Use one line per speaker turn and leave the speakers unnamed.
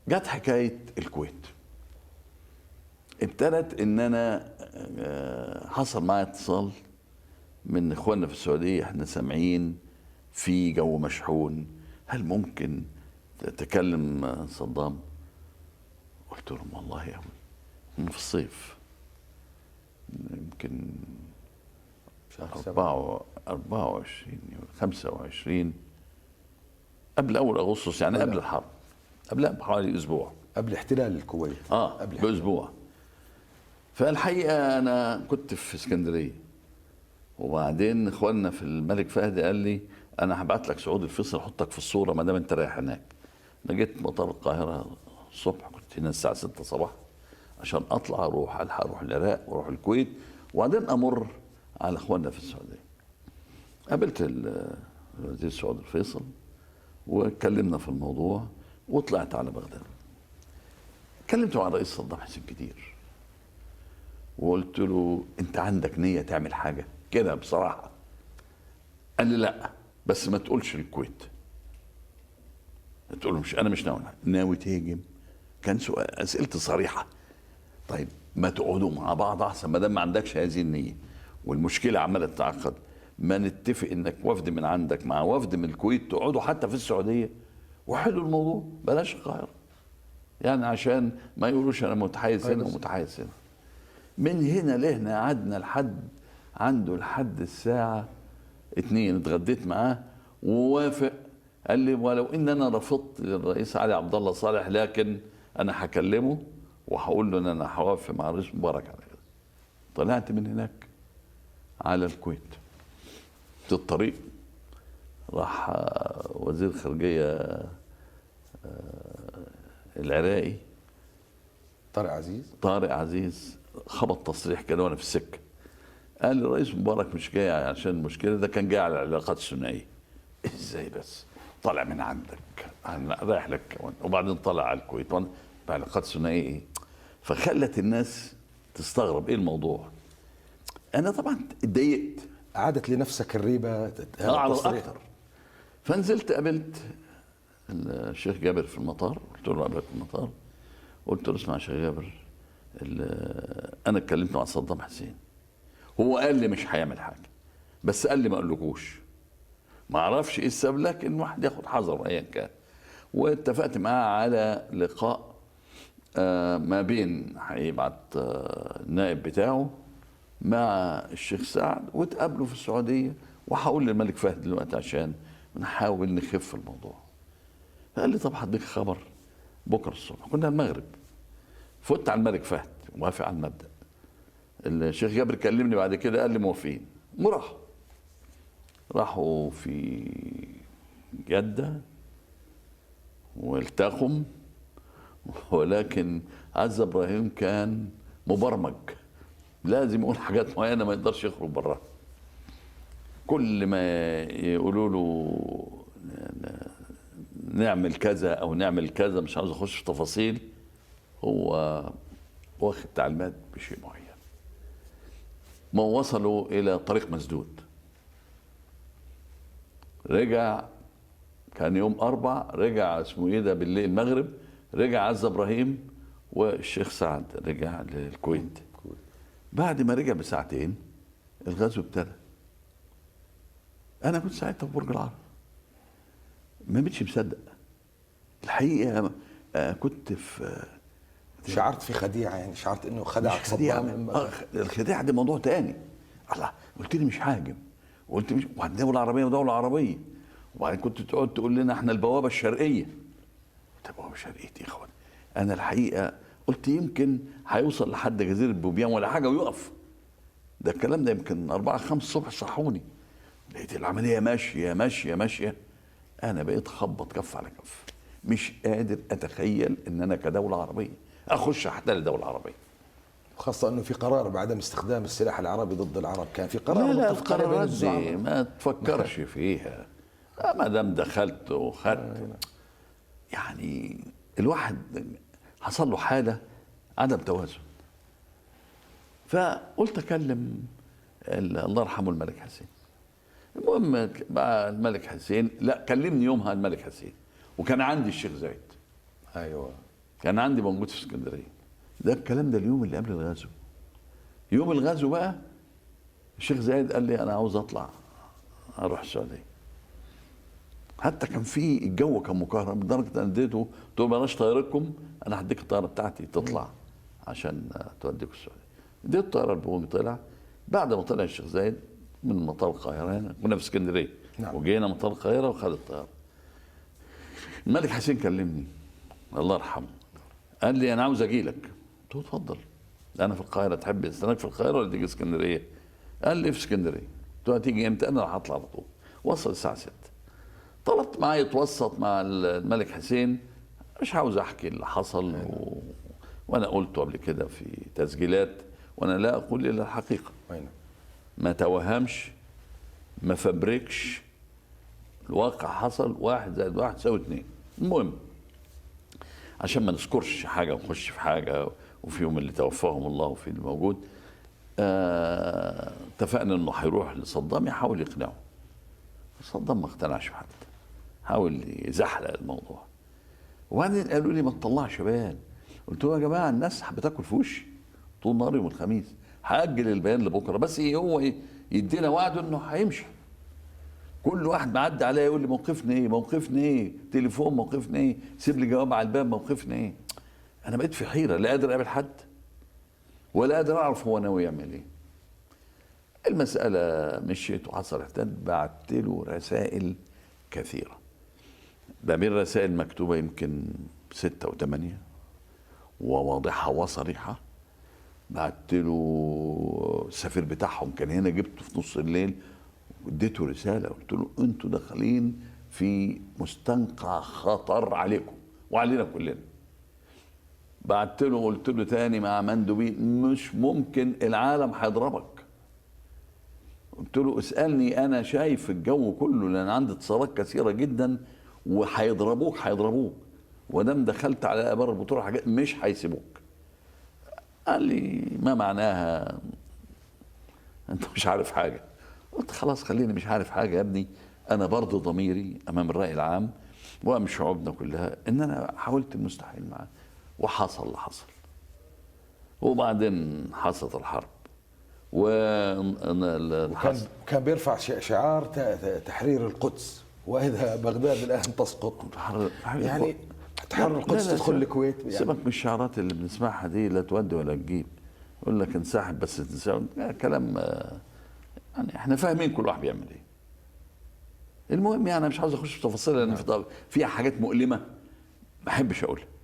جت حكايه الكويت. ابتدت ان انا حصل معايا اتصال من اخواننا في السعوديه، احنا سامعين في جو مشحون، هل ممكن تكلم صدام؟ قلت لهم والله يا ابوي في الصيف، يمكن 24 25 قبل اول اغسطس، يعني قبل الحرب، قبلها بحوالي اسبوع،
قبل احتلال الكويت.
قبل باسبوع. فالحقيقه انا كنت في اسكندريه، وبعدين اخواننا في الملك فهد قال لي انا هبعت لك سعود الفيصل احطك في الصوره ما دام انت رايح هناك. انا جيت مطار القاهره الصبح، كنت هنا الساعه 6 صباحا عشان اطلع الحق اروح العراق واروح الكويت، وبعدين امر على اخواننا في السعوديه. قابلت الوزير سعود الفيصل واتكلمنا في الموضوع، وطلعت على بغداد. كلمت مع الرئيس صدام حسين كتير، وقلت له انت عندك نيه تعمل حاجه كده بصراحه؟ قال لي لا، بس ما تقولش الكويت. تقول له مش انا مش ناوي تهاجم. كان سؤال، اسئلتي صريحه. طيب ما تقعدوا مع بعض احسن، ما دام ما عندكش هذه النيه والمشكله عماله تتعقد، ما نتفق انك وفد من عندك مع وفد من الكويت تقعدوا حتى في السعوديه وحلوا الموضوع، بلاش القاهره، يعني عشان ما يقولوش انا متحيز هنا ومتحيز هنا. من هنا لهنا قعدنا لحد الساعه 2، اتغديت معاه ووافق. قال لي ولو ان انا رفضت للرئيس علي عبد الله صالح، لكن انا هكلمه وهقول له ان انا هوافق مع الرئيس مبارك على كده. طلعت من هناك على الكويت، في الطريق راح وزير الخارجيه العراقي طارق عزيز خبط تصريح كده وانا في السكه، قال لي الرئيس مبارك مش جاي عشان المشكله، ده كان جاي على العلاقات الثنائيه. ازاي بس؟ طالع من عندك انا رايح لك كمان، وبعدين طالع على الكويت وانا بعلاقات ثنائيه ايه؟ فخلت الناس تستغرب ايه الموضوع. انا طبعا اتضايقت،
عادت لنفسك الريبه
على اكتر. فنزلت قابلت الشيخ جابر في المطار، قلت له قابلك في المطار، قلت له اسمع يا شيخ جابر، انا اتكلمت مع صدام حسين، هو قال لي مش هيعمل حاجه، بس قال لي ما اقولكوش، ما اعرفش ايه السبب، لكن واحد ياخد حذر ايا كان. واتفقت معاه على لقاء ما بين هيبعت النائب بتاعه مع الشيخ سعد، وتقابلوا في السعوديه، وهقول للملك فهد دلوقتي عشان نحاول نخف الموضوع. فقال لي طب هديك خبر بكره الصبح. كنا المغرب، فوت على الملك فهد موافق على المبدا. الشيخ جابر كلمني بعد كده قال لي موافقين، راحوا في جدة والتقم، ولكن عز ابراهيم كان مبرمج، لازم يقول حاجات معينه ما يقدرش يخرج براها. كل ما يقولوا له نعمل كذا او نعمل كذا، مش عاوز اخش في تفاصيل، هو واخد تعليمات بشيء معين. ما وصلوا الى طريق مسدود، رجع كان يوم 4، رجع اسمه ايه ده بالليل المغرب، رجع عز ابراهيم والشيخ سعد رجع للكويت. بعد ما رجع بساعتين الغزو ابتدى. انا كنت ساعتها في برج العرب، ما بقتش مصدق الحقيقه. كنت في
شعرت في خديعه، يعني شعرت انه خدعك صدام.
الخديعه دي موضوع تاني. الله، قلت لي مش هاجم، قلت مش، وبعدين دوله عربيه ودوله عربيه، وبعدين كنت تقعد تقول لنا احنا البوابه الشرقيه. طب البوابه الشرقيه دي يا اخوان، انا الحقيقه قلت يمكن هيوصل لحد جزيره بوبيان ولا حاجه ويقف. ده الكلام ده يمكن 4 5 الصبح صحوني، لقيت العمليه ماشيه ماشيه ماشيه. انا بقيت خبط كف على كف، مش قادر اتخيل ان انا كدوله عربيه اخش احتل دوله عربيه،
خاصة انه في قرار بعدم استخدام السلاح العربي ضد العرب، كان في قرار.
لا القرارات دي ما تفكرش فيها، ما دام دخلت وخدت. يعني الواحد حصل له حالة عدم توازن. فقلت اكلم الله يرحمه الملك حسين. المهم بقى الملك حسين، لا كلمني يومها الملك حسين، وكان عندي الشيخ زايد.
ايوه.
كان عندي موجود في اسكندريه. ده الكلام ده اليوم اللي قبل الغزو. يوم الغزو بقى الشيخ زايد قال لي انا عاوز اطلع اروح السعوديه. حتى كان في الجو كان مكهرب لدرجه ان اديته قلت له بلاش طيارتكم، انا هديك الطياره بتاعتي تطلع عشان توديكوا السعوديه. اديت الطياره البومي طلع. بعد ما طلع الشيخ زايد من مطار القاهره، هنا كنا في اسكندريه
نعم.
وجينا مطار القاهره وخد الطياره. الملك حسين كلمني الله يرحمه، قال لي انا عاوز اجي لك. قلت له اتفضل، انا في القاهره، تحب استناك في القاهره ولا تيجي اسكندريه؟ قال لي في اسكندريه. قلت له هتيجي امتى؟ انا راح اطلع على طول. وصل الساعه 6. طلبت معاه يتوسط مع الملك حسين، مش عاوز احكي اللي حصل وانا قلته قبل كده في تسجيلات، وانا لا اقول الا الحقيقه. ما توهمش، ما فبركش، الواقع حصل 1+1=2. المهم عشان ما نذكرش حاجه ونخش في حاجه وفيهم اللي توفاهم الله وفي اللي موجود، اتفقنا انه هيروح لصدام يحاول يقنعه. صدام ما اقتنعش بحد، حاول يزحلق الموضوع. وبعدين قالوا لي ما تطلعش بيان. قلت له يا جماعه الناس بتاكل في وشي طول نهار يوم الخميس، هاجل البيان لبكره، بس هو يدينا وعد انه هيمشي. كل واحد معدي عليا يقول لي موقفنا ايه، موقفنا ايه، تليفون موقفنا ايه، سيب لي جواب على الباب موقفنا ايه. انا بقيت في حيره، لا قادر اقابل حد ولا قادر اعرف هو ناوي يعمل ايه. المساله مشيت وحصل احتد. بعت له رسائل كثيره، ده من رسائل مكتوبه يمكن 6 و8 وواضحه وصريحه. بعت له السفير بتاعهم كان هنا، جبته في نص الليل واديته رساله قلت له انتوا داخلين في مستنقع خطر عليكم وعلينا كلنا. بعت له قلت له تاني مع مندوبين مش ممكن العالم هيضربك. قلت له اسالني انا شايف الجو كله لان عندي اتصالات كثيره جدا هيضربوك ودام دخلت على ابار البترول حاجات مش هيسيبوك. قال لي ما معناها انت مش عارف حاجه. قلت خلاص خليني مش عارف حاجه يا ابني، انا برضه ضميري امام الراي العام وامام شعوبنا كلها ان انا حاولت المستحيل معاه، وحصل اللي حصل. وبعدين حصلت الحرب
وكان بيرفع شعار تحرير القدس، واذا بغداد الان تسقط. يعني تحرر القدس تدخل الكويت. يعني
سيبك من الشعارات اللي بنسمعها دي، لا تودي ولا تجيب. يقول لك انسحب بس تنسحب، كلام يعني احنا فاهمين كل واحد بيعمل ايه. المهم يعني انا مش عاوز اخش في تفاصيل لان فيها حاجات مؤلمه ما احبش اقولها.